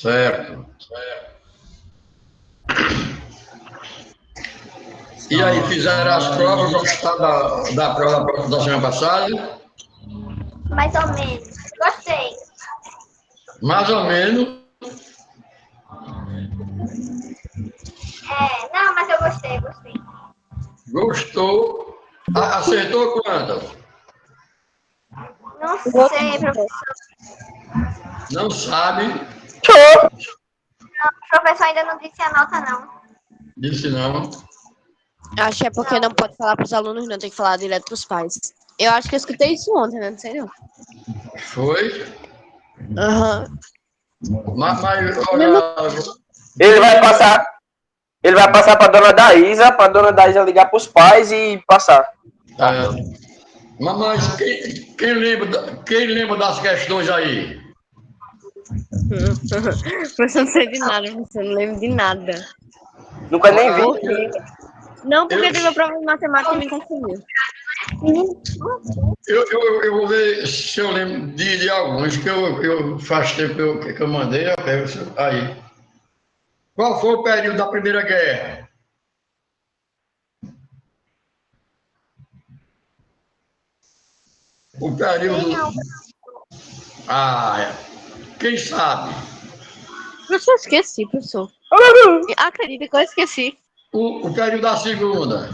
Certo. E aí, fizeram as provas, gostaram da prova da semana passada? Mais ou menos. Gostei. Mais ou menos. Não, mas eu gostei. Gostou? Acertou quantas? Não sei, professor. Não sabe? O professor ainda não disse a nota, não. Disse não. Acho que é porque não pode falar para os alunos, não, tem que falar direto para os pais. Eu acho que eu escutei isso ontem, né? Não sei não. Foi? Aham. Mas olha, Ele vai passar para dona Daísa ligar para os pais e passar. mas quem lembra das questões aí? Professor, não sei de nada, professor, não lembro de nada. Nunca nem vi. Não, porque teve a prova de matemática e me confundiu. Eu vou ver se eu lembro de alguns que eu faz tempo que eu mandei. Aí. Qual foi o período da Primeira Guerra? O período. Quem sabe? Professor, esqueci, professor. Acredita que eu esqueci. O período da Segunda.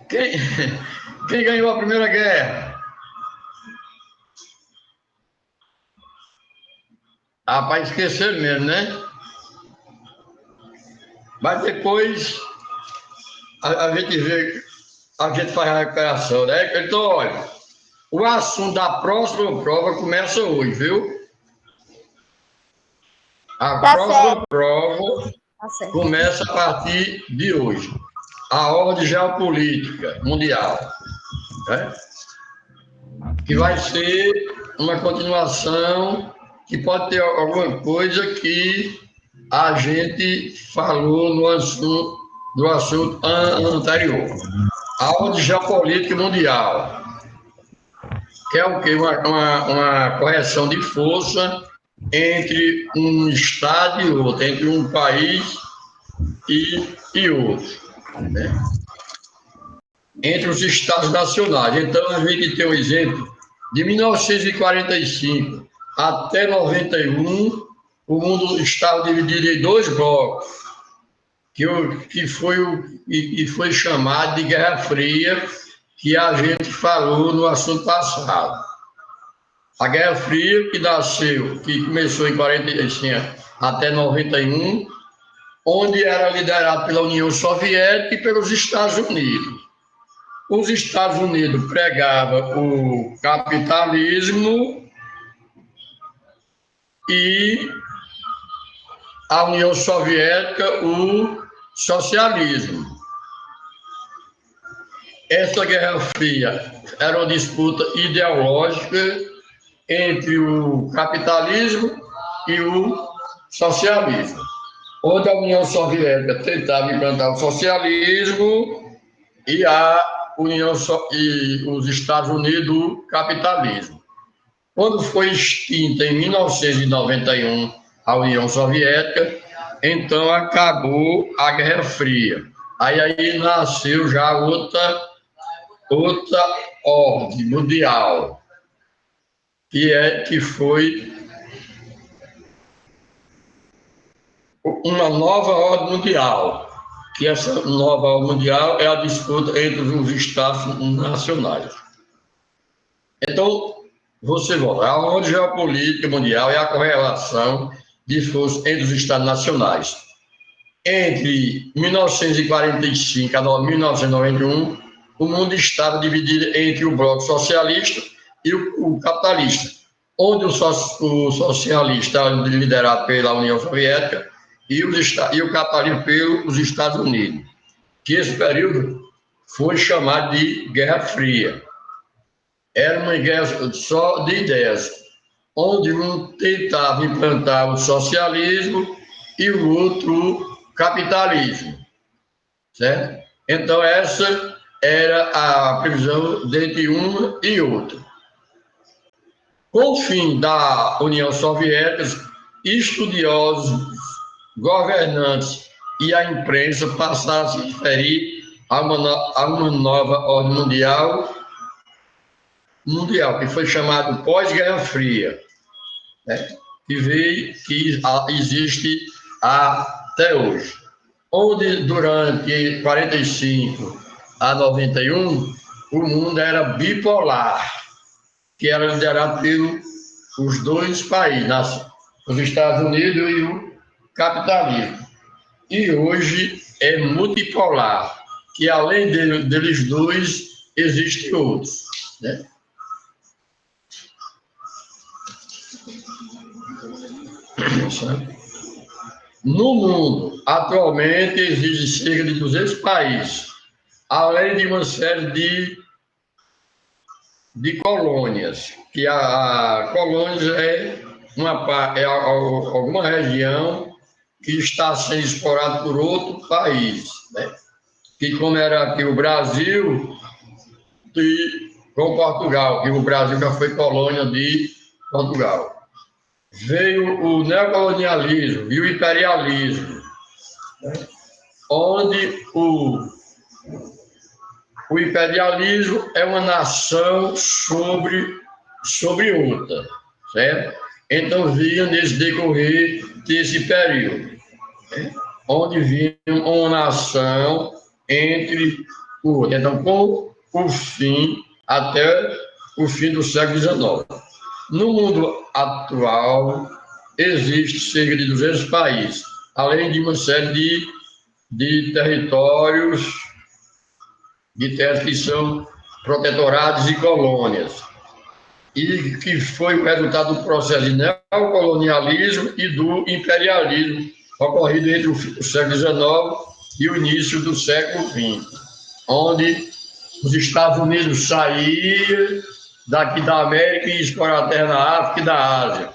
Quem, quem ganhou a Primeira Guerra? Para esquecer mesmo, né? Mas depois a gente vê, a gente faz a recuperação, né? Então, olha, o assunto da próxima prova começa hoje, viu? A próxima prova começa a partir de hoje. A ordem geopolítica mundial, né? Que vai ser uma continuação, que pode ter alguma coisa que a gente falou no assunto anterior. A ordem geopolítica mundial, que é o quê? Uma correção de força entre um Estado e outro, entre um país e outro, né? Entre os Estados nacionais. Então, a gente tem um exemplo de 1945 até 91, o mundo estava dividido em dois blocos, que foi chamado de Guerra Fria, que a gente falou no assunto passado. A Guerra Fria, que começou em 45 até 91, onde era liderado pela União Soviética e pelos Estados Unidos. Os Estados Unidos pregavam o capitalismo e a União Soviética o socialismo. Essa Guerra Fria era uma disputa ideológica entre o capitalismo e o socialismo, onde a União Soviética tentava implantar o socialismo e os Estados Unidos o capitalismo. Quando foi extinta em 1991 a União Soviética, então acabou a Guerra Fria. Aí nasceu já outra ordem mundial, que foi uma nova ordem mundial, que essa nova ordem mundial é a disputa entre os Estados nacionais. Então, você volta. A ordem geopolítica mundial é a correlação de forças entre os Estados nacionais. Entre 1945 a 1991, o mundo estava dividido entre o bloco socialista e o capitalista, onde o socialista era liderado pela União Soviética e o capitalismo pelos Estados Unidos, que esse período foi chamado de Guerra Fria. Era uma guerra só de ideias, onde um tentava implantar o socialismo e o outro o capitalismo, certo? Então, essa era a previsão entre uma e outra. Com o fim da União Soviética, estudiosos, governantes e a imprensa passaram a se referir a uma nova ordem mundial, que foi chamado pós-Guerra Fria, né? Que existe até hoje, onde durante 45 a 91 o mundo era bipolar, que era liderado pelos dois países, os Estados Unidos e o capitalismo. E hoje é multipolar, que além deles dois, existem outros, né? No mundo, atualmente, existem cerca de 200 países, além de uma série de colônias, que a colônias é alguma região que está sendo explorada por outro país, né? Que como era aqui o Brasil com Portugal, que o Brasil já foi colônia de Portugal. Veio o neocolonialismo e o imperialismo, né? Onde o imperialismo é uma nação sobre outra, certo? Então, vinha nesse decorrer desse período, né? Onde vinha uma nação entre outra. Então, com o fim, até o fim do século XIX. No mundo atual, existe cerca de 200 países, além de uma série de territórios, de terras que são protetorados e colônias, e que foi o resultado do processo de neocolonialismo e do imperialismo ocorrido entre o século XIX e o início do século XX, onde os Estados Unidos saíram daqui da América e exploraram a terra na África e da Ásia.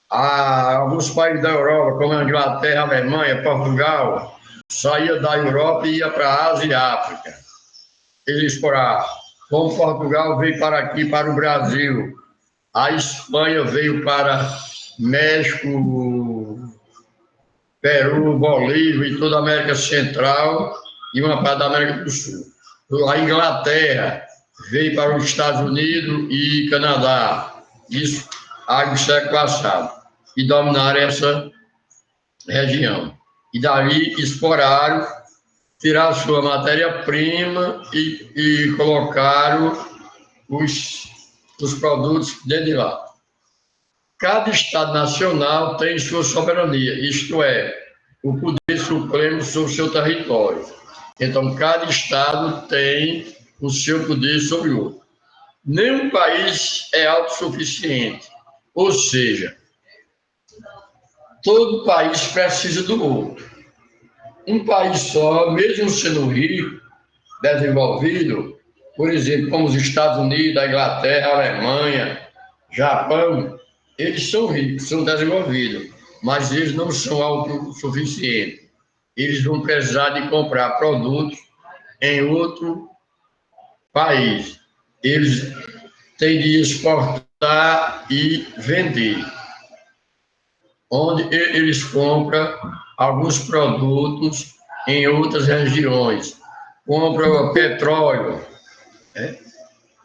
Alguns países da Europa, como a Inglaterra, a Alemanha, Portugal, saíam da Europa e ia para a Ásia e África. Eles exploraram. Como Portugal veio para aqui, para o Brasil, a Espanha veio para México, Peru, Bolívia e toda a América Central e uma parte da América do Sul. A Inglaterra veio para os Estados Unidos e Canadá, isso no século passado, e dominaram essa região. E dali exploraram, tiraram sua matéria-prima e colocaram os produtos dentro de lá. Cada Estado nacional tem sua soberania, isto é, o poder supremo sobre o seu território. Então, cada Estado tem o seu poder sobre o outro. Nenhum país é autossuficiente, ou seja, todo país precisa do outro. Um país só, mesmo sendo rico, desenvolvido, por exemplo, como os Estados Unidos, a Inglaterra, a Alemanha, Japão, eles são ricos, são desenvolvidos, mas eles não são autossuficientes. Eles vão precisar de comprar produtos em outro país. Eles têm de exportar e vender, onde eles compram alguns produtos em outras regiões, compram petróleo, né?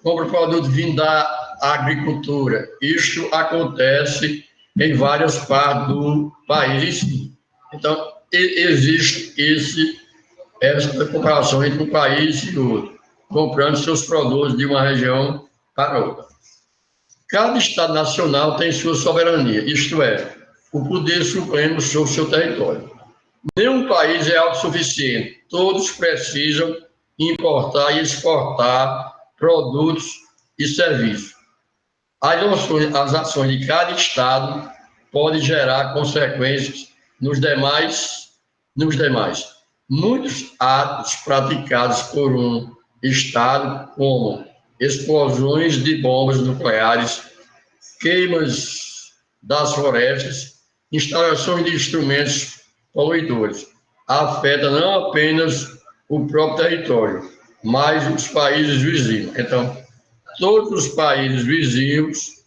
Compram produtos vindo da agricultura. Isto acontece em várias partes do país. Então, existe essa comparação entre um país e outro, comprando seus produtos de uma região para outra. Cada Estado nacional tem sua soberania, isto é, o poder supremo sobre seu território. Nenhum país é autossuficiente, todos precisam importar e exportar produtos e serviços. As ações de cada Estado podem gerar consequências nos demais. Muitos atos praticados por um Estado, como explosões de bombas nucleares, queimas das florestas, instalações de instrumentos poluidores, afetam não apenas o próprio território, mas os países vizinhos. Então, todos os países vizinhos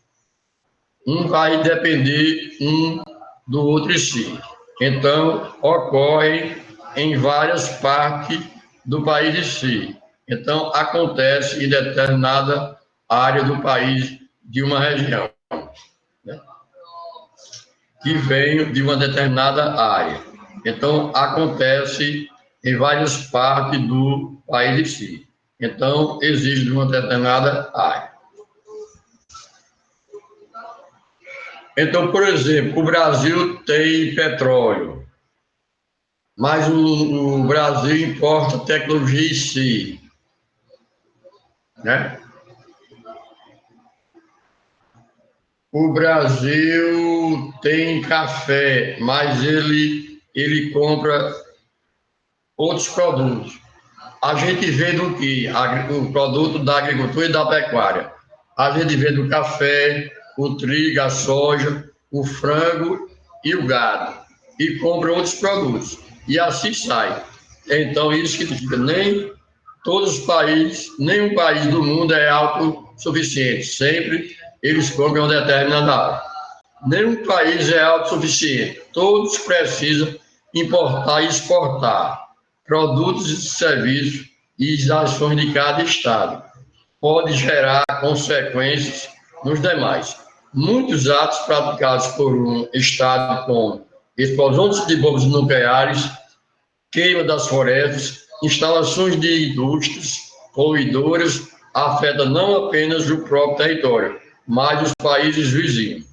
um vai depender um do outro em si. Então, ocorre em várias partes do país em si. Então, acontece em determinada área do país, de uma região, né? Que vem de uma determinada área. Então, acontece em várias partes do país em si. Então, exige uma determinada área. Então, por exemplo, o Brasil tem petróleo, mas o Brasil importa tecnologia em si, né? O Brasil tem café, mas ele compra outros produtos. A gente vende o quê? O produto da agricultura e da pecuária. A gente vende o café, o trigo, a soja, o frango e o gado. E compra outros produtos. E assim sai. Então, isso significa nem todos os países, nenhum país do mundo é autossuficiente. Sempre eles compram uma determinada área. Nenhum país é autossuficiente. Todos precisam importar e exportar produtos e serviços e ações de cada estado. Pode gerar consequências nos demais. Muitos atos praticados por um estado com explosões de bombas nucleares, queima das florestas, instalações de indústrias poluidoras afetam não apenas o próprio território, mas os países vizinhos,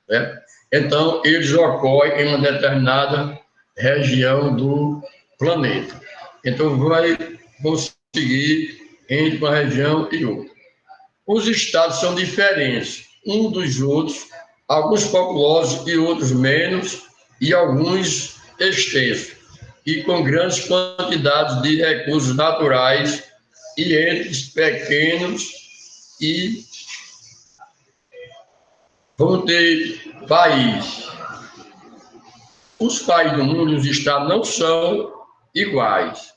né? Então, eles ocorrem em uma determinada região do planeta. Então, vai conseguir entre uma região e outra. Os estados são diferentes, um dos outros, alguns populosos e outros menos, e alguns extensos, e com grandes quantidades de recursos naturais, e entre pequenos e vão ter país. Os países do mundo, os estados, não são iguais,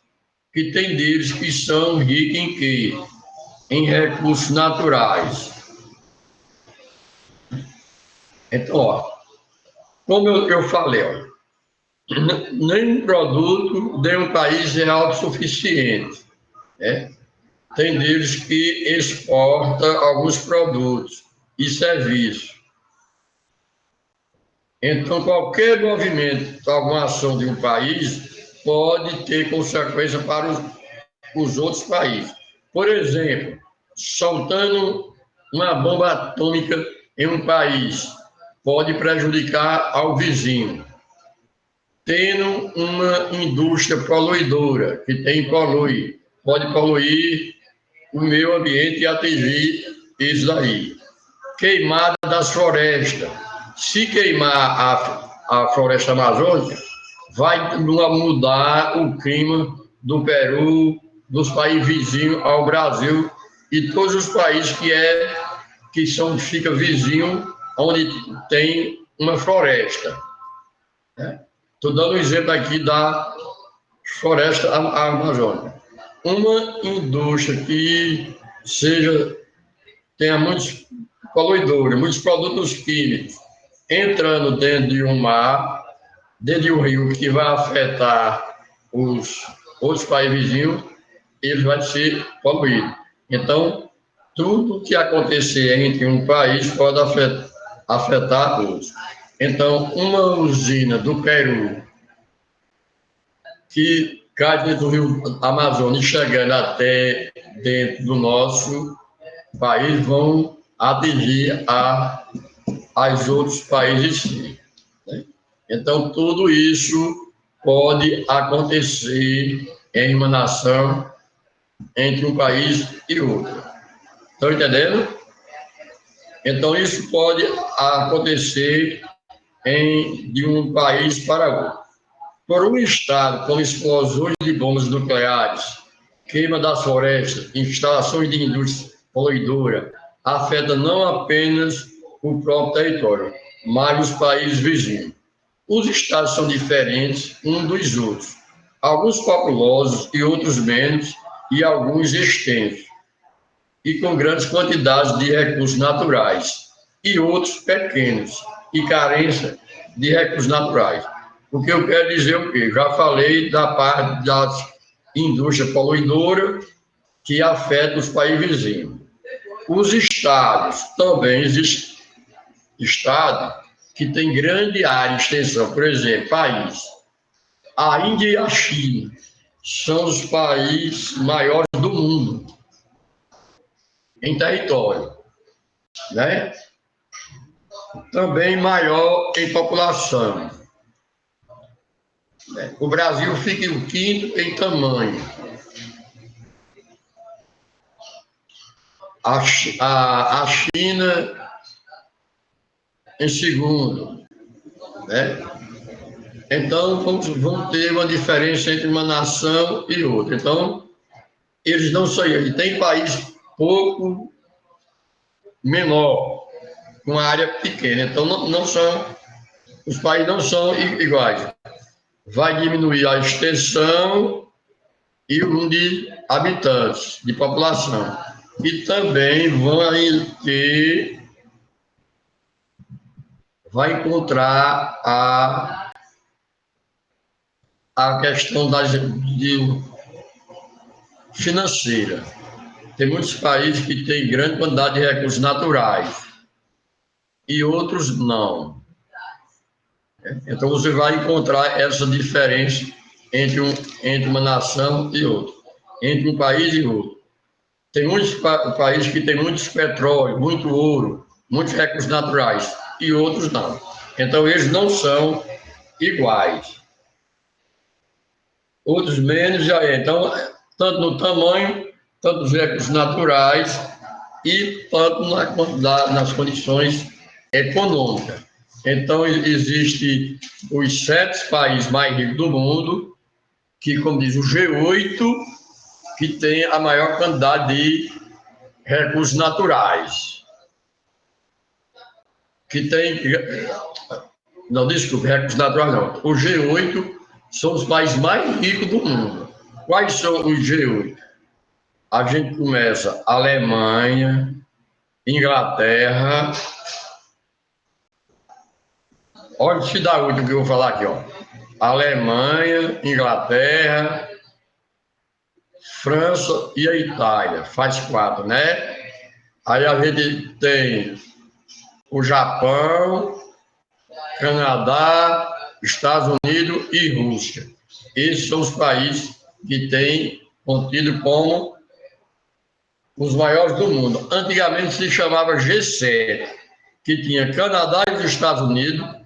que tem deles que são ricos em quê? Em recursos naturais. Então, ó, como eu falei, ó, nenhum produto de um país é autossuficiente, né? Tem deles que exporta alguns produtos e serviços. Então, qualquer movimento, alguma ação de um país pode ter consequência para os outros países. Por exemplo, soltando uma bomba atômica em um país pode prejudicar ao vizinho. Tendo uma indústria poluidora, que pode poluir o meio ambiente e atingir isso daí. Queimada das florestas. Se queimar a floresta amazônica, vai mudar o clima do Peru, dos países vizinhos ao Brasil e todos os países que fica vizinho onde tem uma floresta, né? Estou dando um exemplo aqui da floresta amazônica. Uma indústria que tenha muitos poluidores, muitos produtos químicos entrando dentro de um mar, dentro de um rio que vai afetar os outros países vizinhos, ele vai ser poluído. Então, tudo que acontecer entre um país pode afetar outros. Então, uma usina do Peru que cai dentro do rio Amazonas, chegando até dentro do nosso país, vão atingir aos outros países. Né? Então, tudo isso pode acontecer em uma nação entre um país e outro. Estão entendendo? Então, isso pode acontecer de um país para outro. Por um estado com explosões de bombas nucleares, queima das florestas, instalações de indústria poluidora, afeta não apenas o próprio território, mas os países vizinhos. Os estados são diferentes uns dos outros, alguns populosos e outros menos, e alguns extensos, e com grandes quantidades de recursos naturais. e outros pequenos e carência de recursos naturais. O que eu quero dizer é o quê? Já falei da parte das indústrias poluidoras que afeta os países vizinhos. Os estados, também existem estados que têm grande área de extensão. Por exemplo, a Índia e a China são os países maiores do mundo em território, né? Também maior em população. O Brasil fica em quinto em tamanho. A China em segundo, né? Então, vamos ter uma diferença entre uma nação e outra. Então, eles não são... Tem país pouco menor, com área pequena. Então, não são... Os países não são iguais. Vai diminuir a extensão e o número de habitantes, de população. E também vai encontrar a questão financeira. Tem muitos países que têm grande quantidade de recursos naturais e outros não. Então, você vai encontrar essa diferença entre uma nação e outra, entre um país e outro. Tem muitos países que têm muitos petróleo, muito ouro, muitos recursos naturais, e outros não. Então, eles não são iguais. Outros menos, já é. Então, tanto no tamanho, tanto nos recursos naturais e tanto nas condições econômicas. Então, existem os 7 países mais ricos do mundo, que, como diz o G8, que tem a maior quantidade de recursos naturais. Que tem... Não, desculpe, recursos naturais não. O G8 são os países mais ricos do mundo. Quais são os G8? A gente começa Alemanha, Inglaterra... Olha, se dá o que eu vou falar aqui, ó. Alemanha, Inglaterra, França e a Itália, faz 4, né? Aí a gente tem o Japão, Canadá, Estados Unidos e Rússia. Esses são os países que têm contido como os maiores do mundo. Antigamente se chamava G7, que tinha Canadá e os Estados Unidos,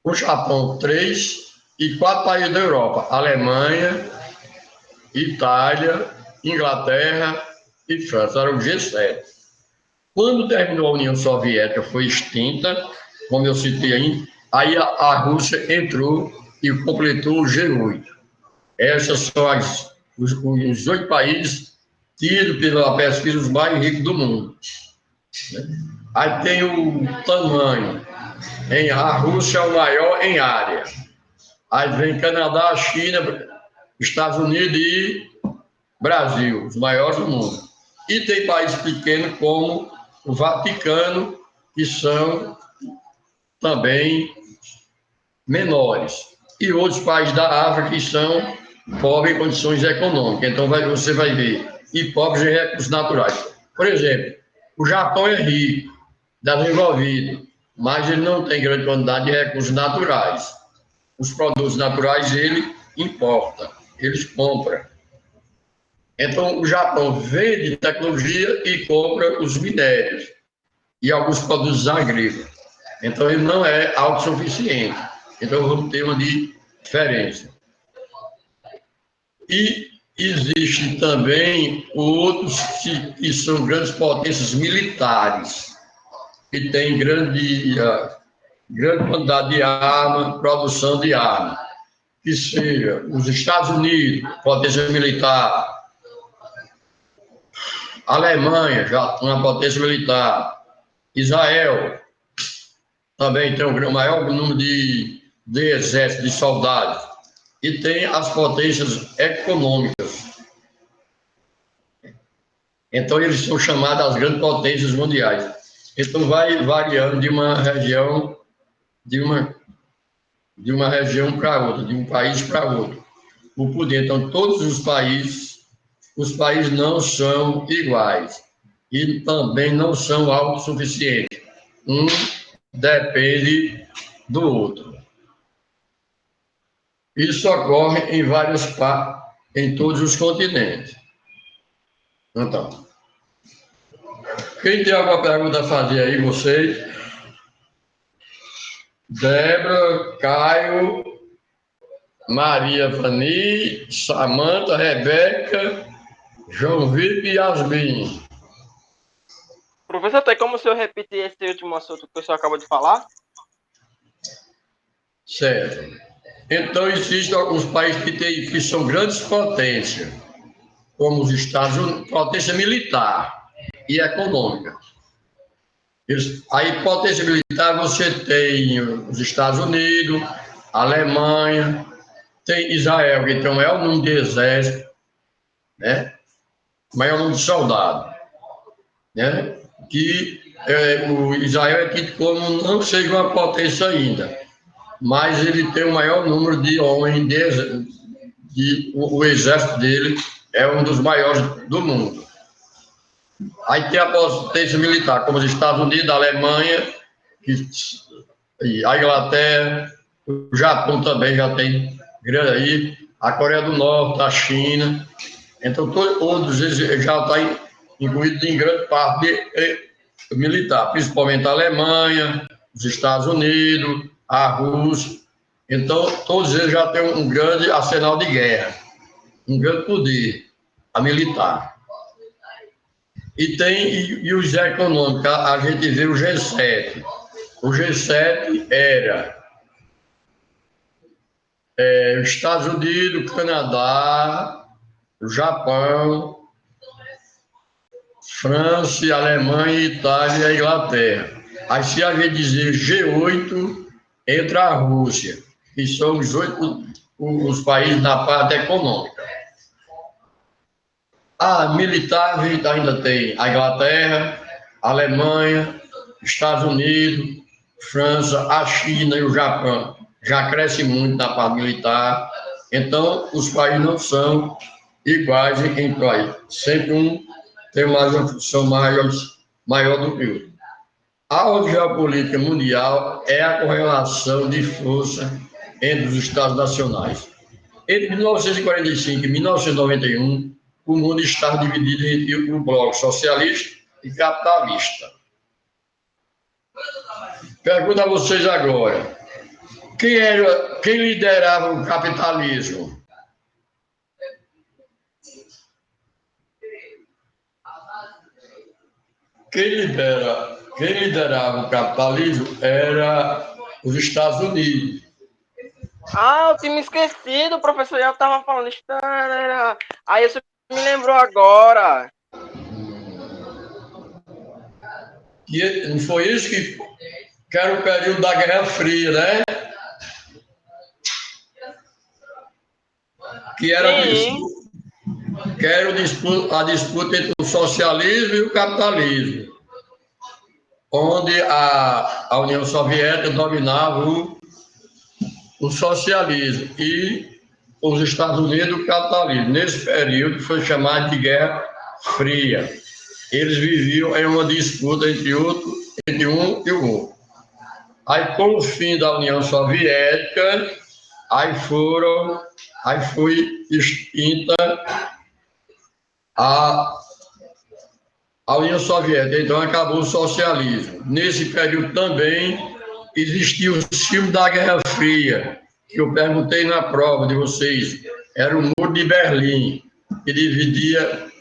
o Japão 3 e 4 países da Europa, Alemanha, Itália, Inglaterra e França, era o G7. Quando terminou a União Soviética, foi extinta, como eu citei aí a Rússia entrou e completou o G8. Essas são os 8 países tidos pela pesquisa os mais ricos do mundo. Aí tem o tamanho. A Rússia é o maior em área. Aí vem Canadá, China, Estados Unidos e Brasil, os maiores do mundo. E tem países pequenos como o Vaticano, que são também menores. E outros países da África que são pobres em condições econômicas. Então você vai ver, e pobres em recursos naturais. Por exemplo, o Japão é rico, desenvolvido, mas ele não tem grande quantidade de recursos naturais. Os produtos naturais ele importa, eles compram. Então, o Japão vende tecnologia e compra os minérios e alguns produtos agrícolas. Então, ele não é autossuficiente. Então, vamos ter uma diferença. E existem também outros que são grandes potências militares, que têm grande quantidade de arma, produção de arma, que seja os Estados Unidos, potência militar, Alemanha, já uma potência militar, Israel, também tem o maior número de exército, de soldados, e tem as potências econômicas. Então, eles são chamados as grandes potências mundiais. Então vai variando de uma região, de uma região para outra, de um país para outro. O poder. Então, todos os países não são iguais e também não são autossuficientes. Um depende do outro. Isso ocorre em várias partes, em todos os continentes. Então, quem tem alguma pergunta a fazer aí, vocês? Débora, Caio, Maria Vani, Samanta, Rebeca, João Vitor e Yasmin. Professor, tem como o senhor repetir esse último assunto que o senhor acabou de falar? Certo. Então, existem alguns países que são grandes potências, como os Estados Unidos, potência militar e econômica. Aí, potência militar, você tem os Estados Unidos, a Alemanha, tem Israel, que tem o maior número de exército, né? O maior número de soldados, né? O Israel é tido como não seja uma potência ainda, mas ele tem o maior número de homens, o exército dele é um dos maiores do mundo. Aí tem a potência militar, como os Estados Unidos, a Alemanha, a Inglaterra, o Japão também já tem grande aí, a Coreia do Norte, a China. Então, todos eles já estão incluídos em grande parte militar, principalmente a Alemanha, os Estados Unidos, a Rússia. Então, todos eles já têm um grande arsenal de guerra, um grande poder, a militar. E os econômicos, a gente vê o G7. O G7 era os Estados Unidos, Canadá, o Japão, França, Alemanha, Itália e Inglaterra. Aí, se a gente dizer G8, entra a Rússia, que são os países da parte econômica. A militar, a gente ainda tem a Inglaterra, a Alemanha, Estados Unidos, França, a China e o Japão. Já cresce muito na parte militar. Então, os países não são iguais em país. Sempre um tem uma função maior do que o outro. A ordem geopolítica mundial é a correlação de força entre os Estados nacionais. Entre 1945 e 1991, o mundo estava dividido entre o bloco socialista e capitalista. Pergunto a vocês agora, quem liderava o capitalismo? Quem liderava o capitalismo era os Estados Unidos. Ah, eu tinha me esquecido, o professor já estava falando. Aí você me lembrou agora. E não foi isso que era o período da Guerra Fria, né? Que era a disputa entre o socialismo e o capitalismo, onde a União Soviética dominava o socialismo e os Estados Unidos o capitalismo. Nesse período foi chamado de Guerra Fria. Eles viviam em uma disputa entre um e o outro. Aí, com o fim da União Soviética, aí foi extinta a União Soviética, então acabou o socialismo. Nesse período também existia o símbolo da Guerra Fria, que eu perguntei na prova de vocês, era o Muro de Berlim, que dividia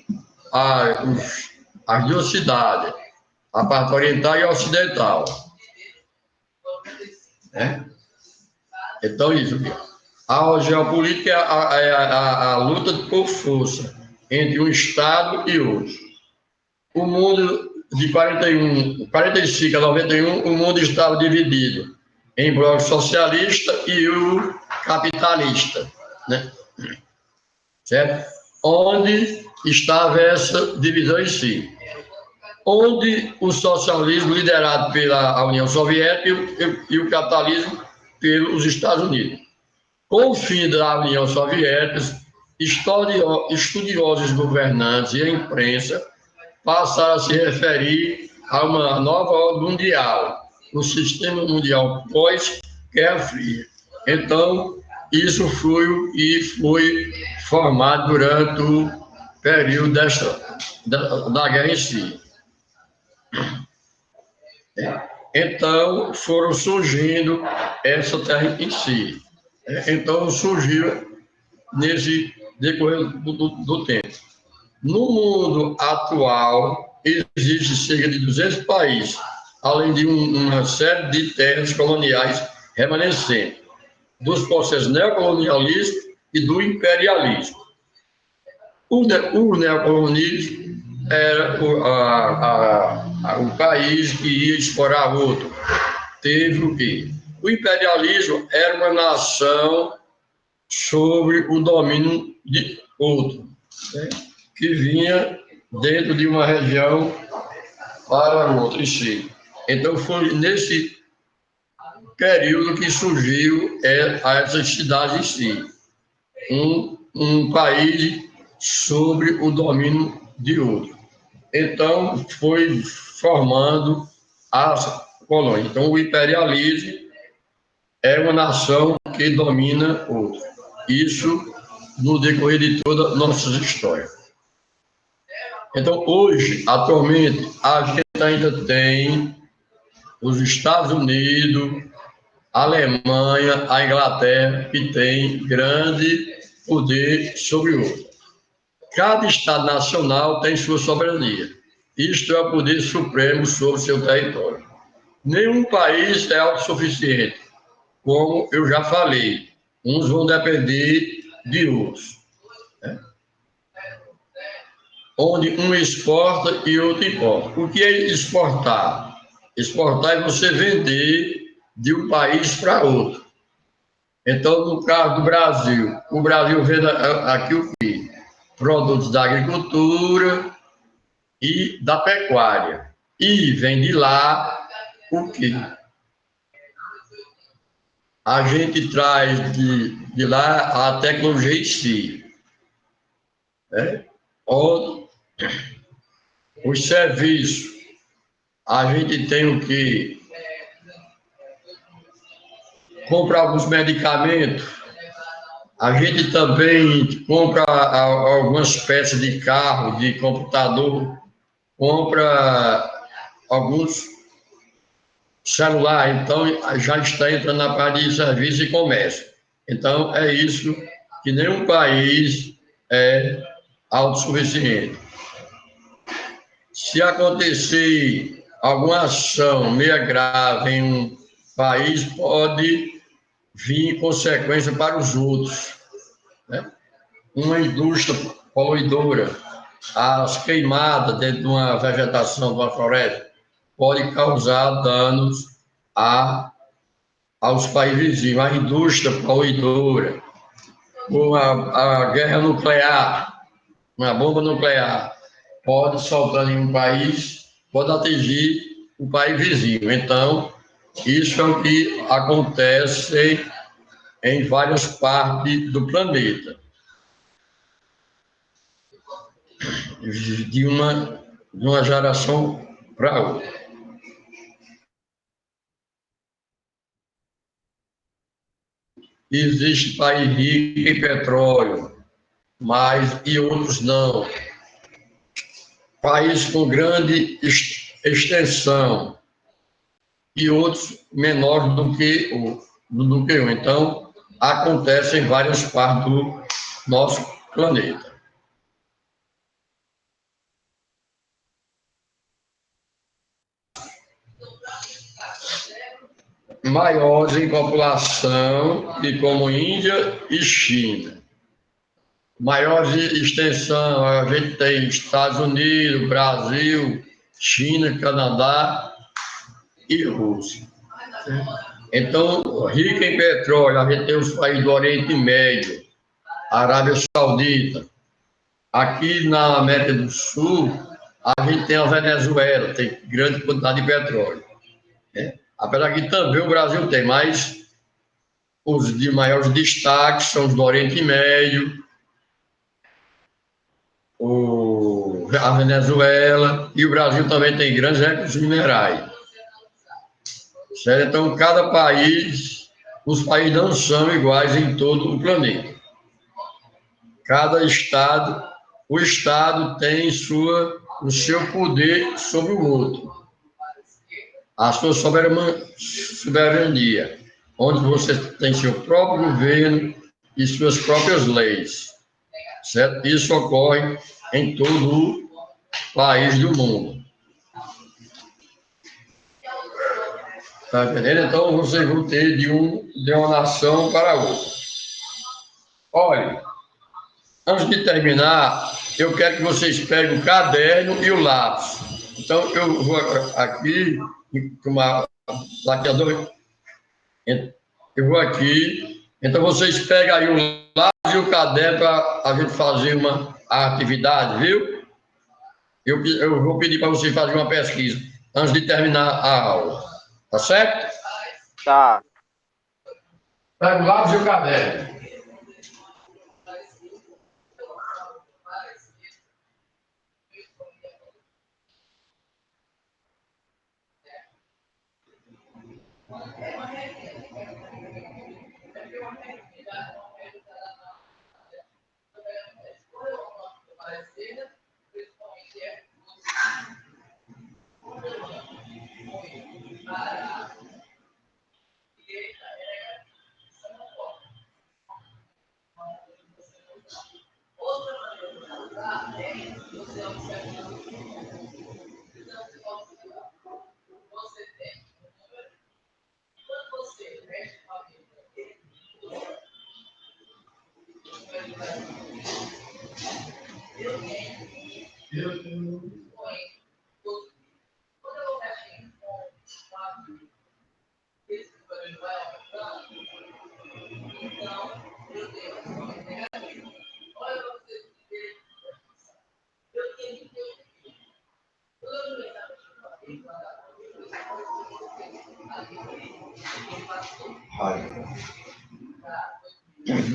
as duas cidades, a parte oriental e a ocidental. Então, isso. A geopolítica é a luta por força entre um Estado e outro. O mundo de 45 a 91, o mundo estava dividido em bloco socialista e o capitalista, né? Certo? Onde estava essa divisão em si. onde o socialismo liderado pela União Soviética e o capitalismo pelos Estados Unidos. Com o fim da União Soviética, estudiosos governantes e a imprensa passaram a se referir a uma nova ordem mundial, o sistema mundial pós-Guerra Fria. Então, isso foi formado durante o período da guerra em si. Então, foram surgindo essa terra em si. Então, surgiu nesse decorrer do tempo. No mundo atual, existe cerca de 200 países, além de uma série de terras coloniais remanescentes, dos processos neocolonialistas e do imperialismo. O neocolonialismo era o país que ia explorar outro. Teve o quê? O imperialismo era uma nação sobre o domínio de outro, né? Que vinha dentro de uma região para outra em si. Então, foi nesse período que surgiu essas cidades em si. Um país sobre o domínio de outro. Então, foi formando as colônias. Então, o imperialismo é uma nação que domina outra. Isso no decorrer de toda a nossa história. Então, hoje, atualmente, a gente ainda tem os Estados Unidos, a Alemanha, a Inglaterra, que tem grande poder sobre o outro. Cada Estado nacional tem sua soberania. Isto é o poder supremo sobre seu território. Nenhum país é autossuficiente, como eu já falei. Uns vão depender de outros, né? Onde um exporta e outro importa. O que é exportar? Exportar é você vender de um país para outro. Então, no caso do Brasil, o Brasil vende aqui o quê? Produtos da agricultura e da pecuária. E vem de lá o quê? A gente traz de lá a tecnologia em si, né? Os serviços, a gente tem o quê? Compra alguns medicamentos, a gente também compra algumas peças de carro, de computador, compra alguns celulares, então já está entrando na parte de serviço e comércio. Então, é isso que nenhum país é autossuficiente. Se acontecer alguma ação meio grave em um país, pode vir consequência para os outros, né? Uma indústria poluidora, as queimadas dentro de uma vegetação, de uma floresta, pode causar danos aos países vizinhos. A indústria poluidora, ou a guerra nuclear, uma bomba nuclear, pode soltar em um país, pode atingir o país vizinho. Então, isso é o que acontece em várias partes do planeta. De uma geração para outra. Existe país rico em petróleo, mas e outros não. País com grande extensão e outros menores do que um. Então, acontece em várias partes do nosso planeta. Maiores em população, e como Índia e China. Maiores em extensão, a gente tem Estados Unidos, Brasil, China, Canadá e Rússia. Então, rica em petróleo, a gente tem os países do Oriente Médio, Arábia Saudita. Aqui na América do Sul, a gente tem a Venezuela, tem grande quantidade de petróleo. Né? Apesar que também o Brasil tem, mas os de maiores destaques são os do Oriente Médio, a Venezuela, e o Brasil também tem grandes recursos minerais. Certo? Então, cada país, os países não são iguais em todo o planeta. Cada estado, o estado tem o seu poder sobre o outro, a sua soberania, onde você tem seu próprio governo e suas próprias leis, certo? Isso ocorre em todo o país do mundo. Tá entendendo? Então, vocês vão ter de uma nação para outra. Olha, antes de terminar, eu quero que vocês peguem o caderno e o lápis. Então, eu vou aqui, com uma laqueadora, eu vou aqui. Então, vocês pegam aí o lápis e o caderno para a gente fazer uma atividade, viu? Eu vou pedir para vocês fazerem uma pesquisa antes de terminar a aula. Tá certo? Tá. Pega o lápis e o caderno.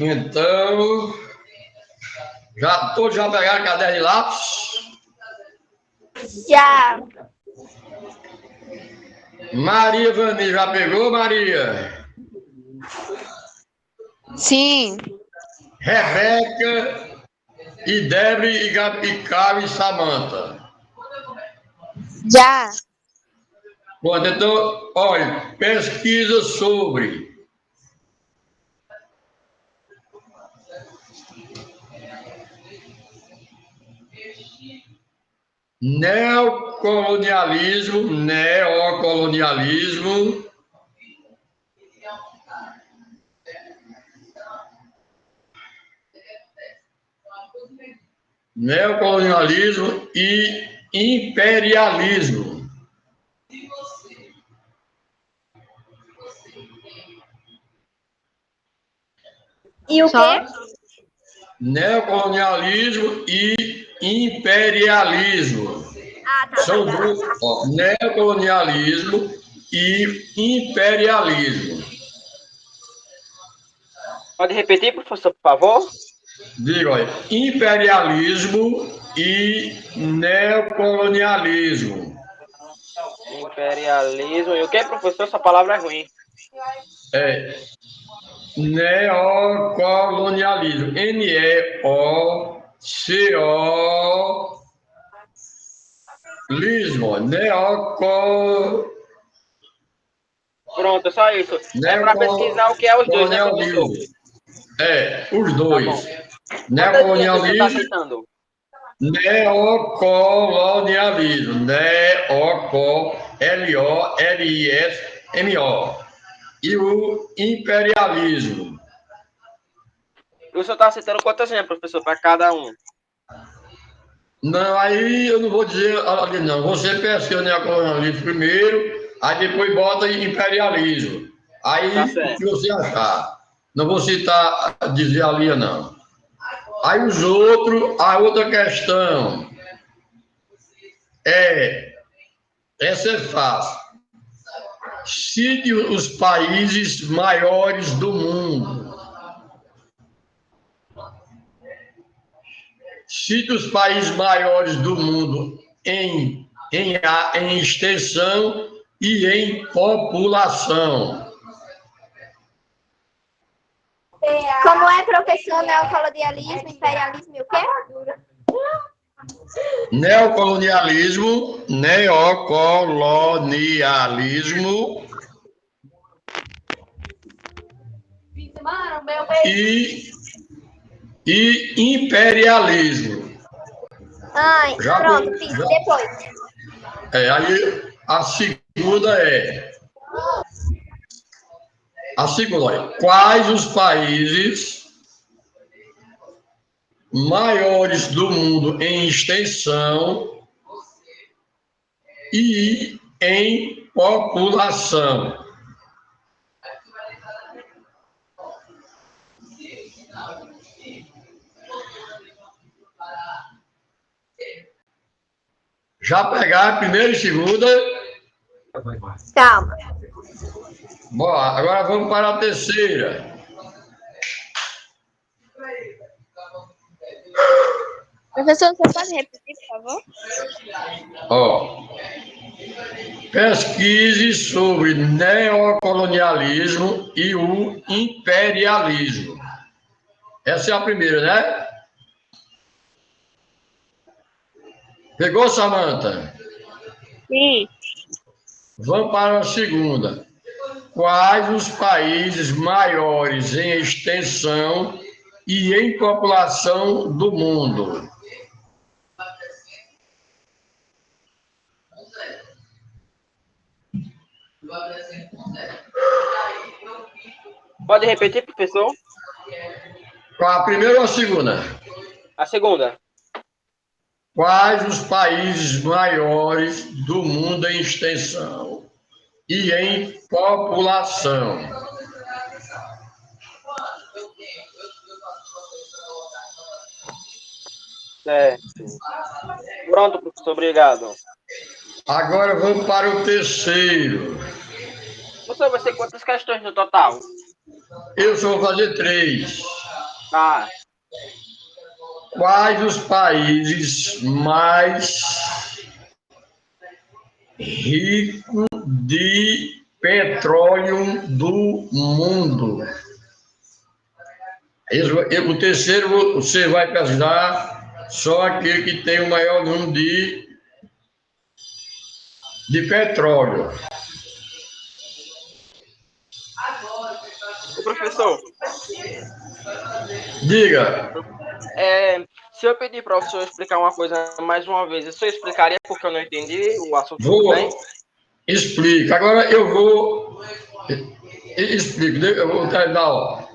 Então, todos já pegaram caderno e lápis? Já. Maria Vani, já pegou, Maria? Sim. Rebeca, e Debre, e Caio e Samanta. Já. Bom, então, olha, pesquisa sobre neocolonialismo, e imperialismo. E o quê? Neocolonialismo e imperialismo. Ah, tá. São dois, neocolonialismo e imperialismo. Pode repetir, professor, por favor? Diga, olha, imperialismo e neocolonialismo. Imperialismo. E o que, professor? Essa palavra é ruim. Neocolonialismo. Neocolonialismo. Pronto, só isso. É para pesquisar o que é os dois, né, professor? Os dois. Tá Neocolonialismo. tá aceitando? Neocolonialismo. L-O-L-I-S-M-O. E o imperialismo. O senhor está aceitando quantas linhas, professor, para cada um? Não, aí eu não vou dizer ali, não. Você pesquisa neocolonialismo primeiro, aí depois bota imperialismo. Aí Tá o que você achar. Não vou citar, dizer a linha, não. Aí os outros, a outra questão. Essa é fácil. Cite os países maiores do mundo. Cite os países maiores do mundo em extensão e em população. Como é, professor? Neocolonialismo, imperialismo e o quê? Neocolonialismo e imperialismo. Ai, pronto, fiz. Depois. Aí a segunda quais os países maiores do mundo em extensão e em população? Já pegaram a primeira e segunda? Calma. Bom, agora vamos para a terceira. Professor, você pode repetir, por favor? Pesquise sobre neocolonialismo e o imperialismo. Essa é a primeira, né? Pegou, Samanta? Sim. Vamos para a segunda. Quais os países maiores em extensão e em população do mundo? Pode repetir, professor? Qual a primeira ou a segunda? A segunda. Quais os países maiores do mundo em extensão e em população? Certo. Pronto, professor, obrigado. Agora vamos para o terceiro. Professor, vai ser quantas questões no total? Eu só vou fazer 3. Tá. Quais os países mais ricos de petróleo do mundo? O terceiro você vai pesquisar só aquele que tem o maior número de petróleo. O professor, Diga. se eu pedir para o senhor explicar uma coisa mais uma vez, o senhor explicaria porque eu não entendi o assunto? Explica. Agora eu vou explico. Eu vou dar.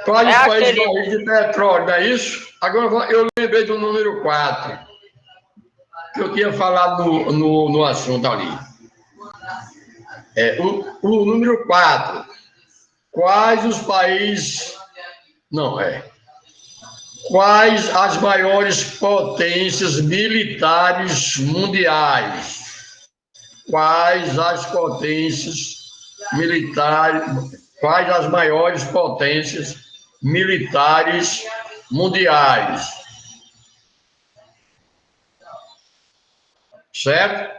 Quais os países mais de petróleo, não é isso? Agora eu lembrei do número 4, que eu tinha falado no assunto ali. O número 4. Quais os países... Quais as maiores potências militares mundiais? Quais as maiores potências militares mundiais? Certo?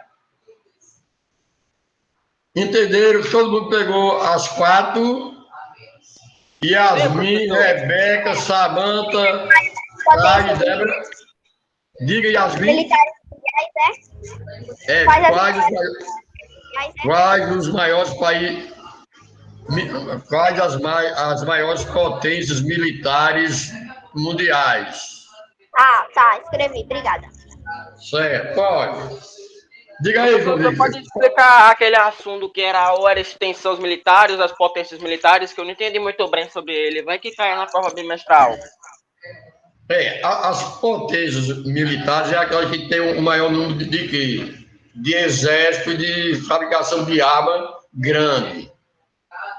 Entenderam? Todo mundo pegou as 4. Yasmin, Rebeca, Samanta, Thay, Débora. Diga, Yasmin. Militares mundiais, Quais os maiores países... Quais as maiores potências militares mundiais? Tá, escrevi, obrigada. Certo, pode. Diga aí, João. Você pode explicar aquele assunto que era extensão militares, as potências militares, que eu não entendi muito bem sobre ele. Vai que cai na prova bimestral. As potências militares é aquelas que tem o maior número de exército e de fabricação de arma grande.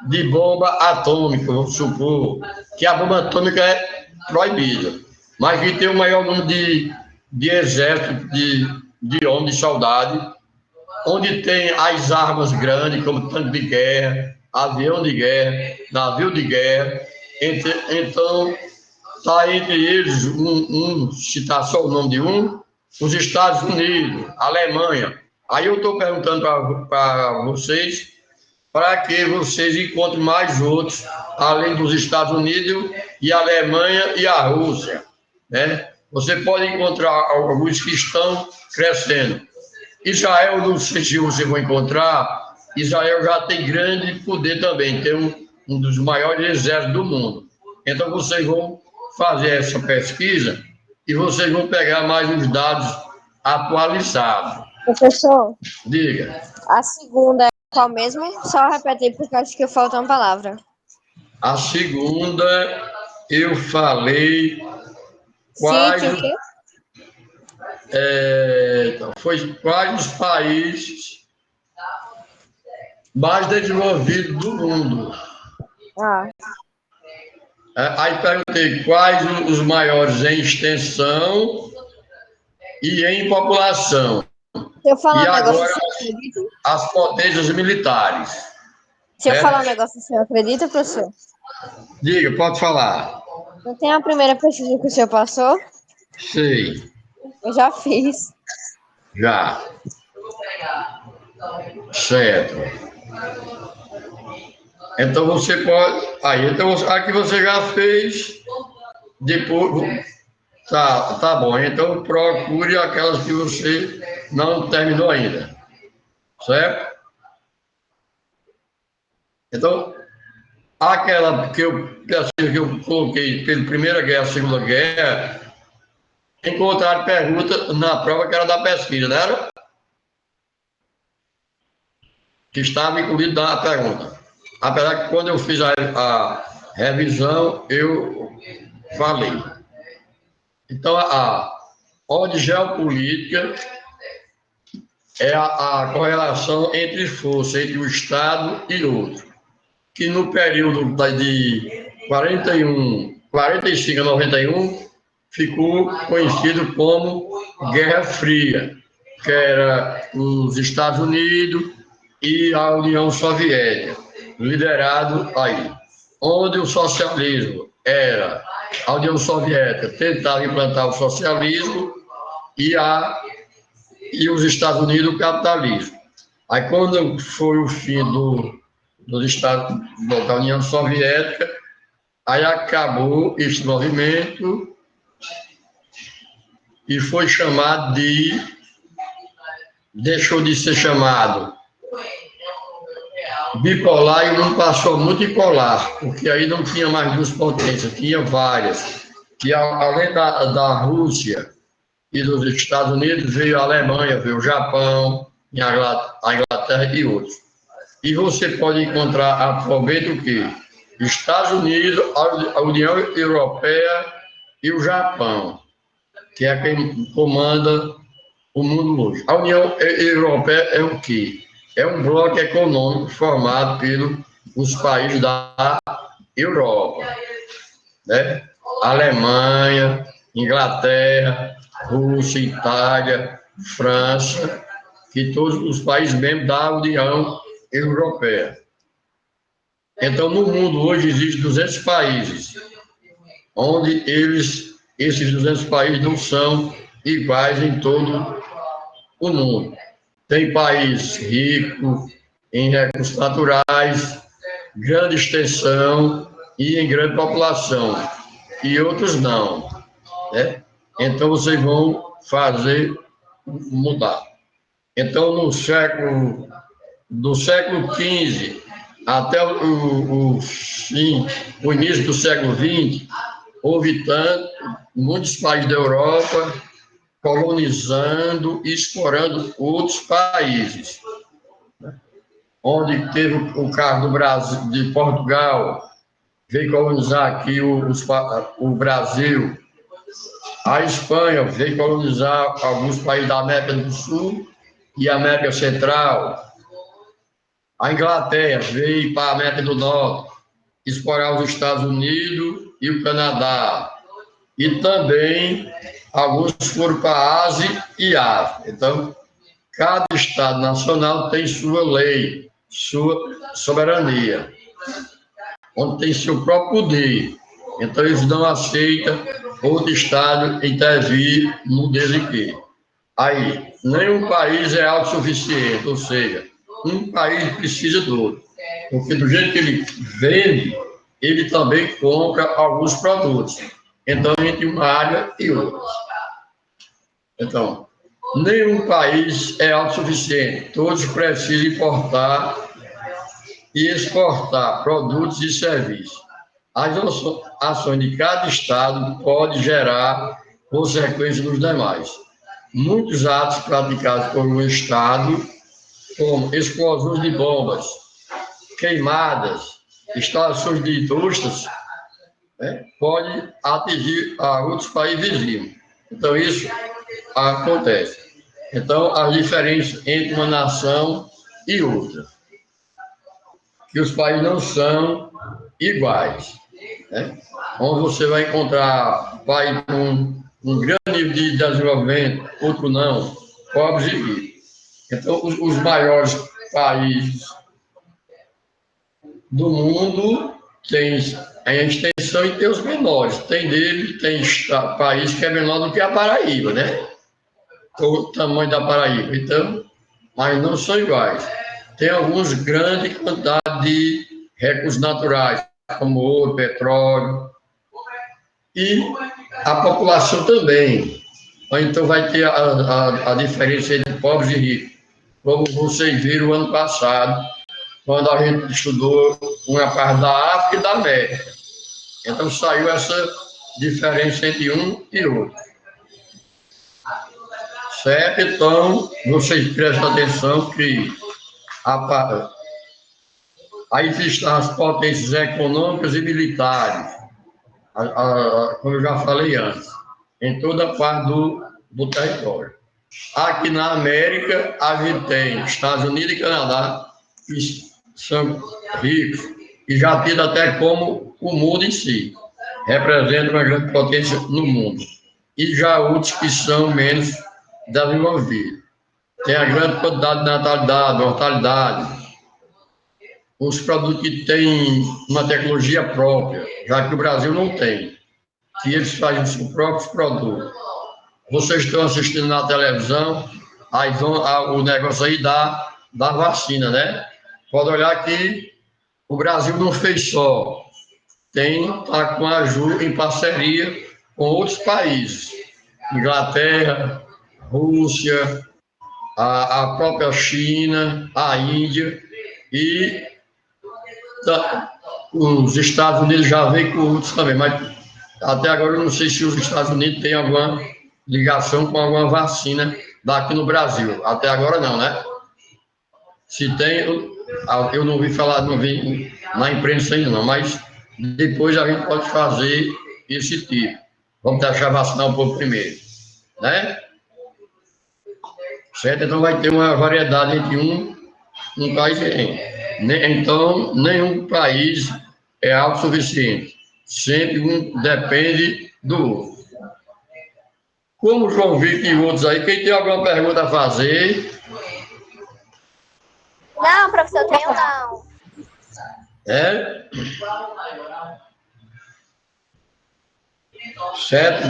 De bomba atômica, vamos supor, que a bomba atômica é proibida, mas que tem o maior número de exército de homem de soldado, onde tem as armas grandes, como tanque de guerra, avião de guerra, navio de guerra. Então, está entre eles, citar só o nome de os Estados Unidos, a Alemanha. Aí eu estou perguntando para vocês, para que vocês encontrem mais outros, além dos Estados Unidos e a Alemanha e a Rússia, né? Você pode encontrar alguns que estão crescendo. Israel, não sei se você vai encontrar, Israel já tem grande poder também, tem um dos maiores exércitos do mundo. Então, vocês vão fazer essa pesquisa e vocês vão pegar mais os dados atualizados. Professor, Diga. a segunda é qual mesmo? Só repetir, porque acho que falta uma palavra. A segunda, eu falei quais... Sítio, o quê? Foi quais os países mais desenvolvidos do mundo. Aí perguntei quais os maiores em extensão e em população. Se eu falar E um negócio, agora, você acredita? as potências militares. Se eu falar um negócio, você acredita, professor? Diga, pode falar. Não tem a primeira pesquisa que o senhor passou? Sei. Eu já fiz. Já. Certo. Então você pode... então a que você já fez, depois... Tá bom. Então procure aquelas que você não terminou ainda. Certo? Então, aquela que eu coloquei pela Primeira Guerra, Segunda Guerra, encontraram pergunta na prova que era da pesquisa, não era? Que estava incluído na pergunta. Apesar que quando eu fiz a revisão, eu falei. Então, a ordem geopolítica é a correlação entre força, entre o Estado e outro, que no período de 45 a 91, ficou conhecido como Guerra Fria, que era os Estados Unidos e a União Soviética, liderado aí, onde o socialismo era, a União Soviética tentava implantar o socialismo e os Estados Unidos o capitalismo. Aí quando foi o fim dos Estados da União Soviética, aí acabou esse movimento e foi chamado deixou de ser chamado bipolar e não passou multipolar, porque aí não tinha mais duas potências, tinha várias. Que além da Rússia e dos Estados Unidos, veio a Alemanha, veio o Japão, a Inglaterra e outros. E você pode encontrar atualmente o quê? Estados Unidos, a União Europeia e o Japão, que é quem comanda o mundo hoje. A União Europeia é o quê? É um bloco econômico formado pelos países da Europa, né? Alemanha, Inglaterra, Rússia, Itália, França, que todos os países membros da União Europeia. Então, no mundo hoje existem 200 países, onde esses 200 países não são iguais em todo o mundo. Tem país rico em recursos naturais, grande extensão e em grande população, e outros não, né? Então, vocês vão fazer mudar. Então, do século XV até o início do século XX, houve muitos países da Europa colonizando e explorando outros países, né? Onde teve o caso do Brasil, de Portugal, veio colonizar aqui o Brasil. A Espanha veio colonizar alguns países da América do Sul e América Central. A Inglaterra veio para a América do Norte explorar os Estados Unidos e o Canadá. E também alguns foram para a Ásia e África. Então, cada Estado nacional tem sua lei, sua soberania, onde tem seu próprio poder. Então, eles não aceitam outro Estado intervir no deles. Aí, nenhum país é autossuficiente, ou seja, um país precisa do outro. Porque do jeito que ele vende, ele também compra alguns produtos. Então, entre uma área e outra. Então, nenhum país é autossuficiente. Todos precisam importar e exportar produtos e serviços. As ações de cada Estado podem gerar consequências nos demais. Muitos atos praticados por um Estado, como explosões de bombas, queimadas, instalações de indústrias, pode atingir a outros países vizinhos. Então, isso acontece. Então, a diferença entre uma nação e outra, que os países não são iguais. Né? Onde você vai encontrar país com um grande nível de desenvolvimento, outro não, pobres e ricos. Então, os maiores países do mundo têm a extensão e tem os menores. Tem país que é menor do que a Paraíba, né? O tamanho da Paraíba. Então, mas não são iguais. Tem alguns grandes quantidades de recursos naturais, como ouro, petróleo, e a população também. Então, vai ter a diferença entre pobres e ricos. Como vocês viram ano passado, quando a gente estudou uma parte da África e da América. Então, saiu essa diferença entre um e outro. Certo? Então, vocês prestem atenção que aí estão as potências econômicas e militares, como eu já falei antes, em toda parte do território. Aqui na América, a gente tem Estados Unidos e Canadá, que são ricos, e já tido até como o mundo em si, representa uma grande potência no mundo. E já outros que são menos desenvolvidos. Tem a grande quantidade de natalidade, mortalidade, os produtos que têm uma tecnologia própria, já que o Brasil não tem, que eles fazem os seus próprios produtos. Vocês estão assistindo na televisão, aí o negócio aí da vacina, né? Pode olhar que o Brasil não fez só, está com a ajuda em parceria com outros países, Inglaterra, Rússia, a própria China, a Índia e os Estados Unidos já vêm com outros também, mas até agora eu não sei se os Estados Unidos têm alguma ligação com alguma vacina daqui no Brasil. Até agora não, né? Se tem, eu não vi falar, não vi na imprensa ainda não, mas depois a gente pode fazer esse tipo. Vamos deixar vacinar um pouco primeiro, né? Certo? Então vai ter uma variedade entre um país e outro. Então, nenhum país é autossuficiente. Sempre um depende do outro. Como o João Vitor e outros aí, quem tem alguma pergunta a fazer? Não, professor, tenho não. É? Certo?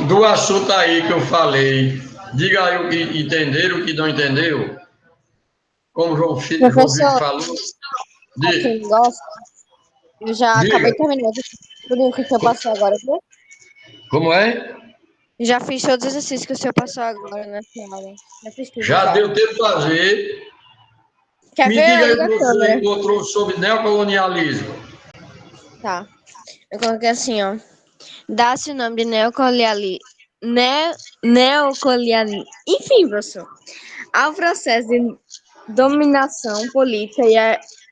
Do assunto aí que eu falei, diga aí o que entenderam, o que não entendeu. Como o João Vitor falou. Quem gosta, eu já acabei terminando tudo o que o senhor passou agora, viu? Como é? Já fiz todos os exercícios que o senhor passou agora na aula. Já fiz tudo. Já deu tempo de fazer. Quer Me ver diga aí aí o na que você câmera? encontrou sobre neocolonialismo. Tá. Eu coloquei assim, ó. Dá-se o nome de neocolonialismo. Enfim, professor. Ao processo de dominação política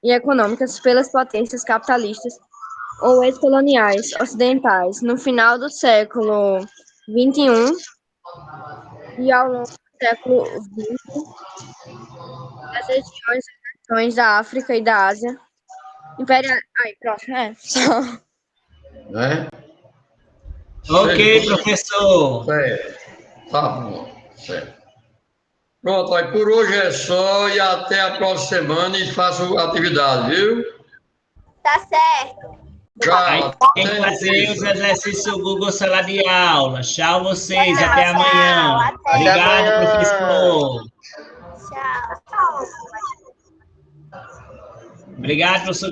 e econômica pelas potências capitalistas ou ex-coloniais ocidentais no final do século XXI e ao longo do século XX, as regiões e nações da África e da Ásia. Imperial. Ai, próximo, só. Né? Ok, professor. Certo. Tá bom. Certo. Pronto, aí por hoje é só e até a próxima semana e faço atividade, viu? Tá certo. Aí Tchau. tem que Até fazer os isso. exercícios Google Sala de Aula. Tchau, vocês. Tchau, Até amanhã. tchau. Até. Até Obrigado, amanhã. professor. Tchau. Obrigado, professor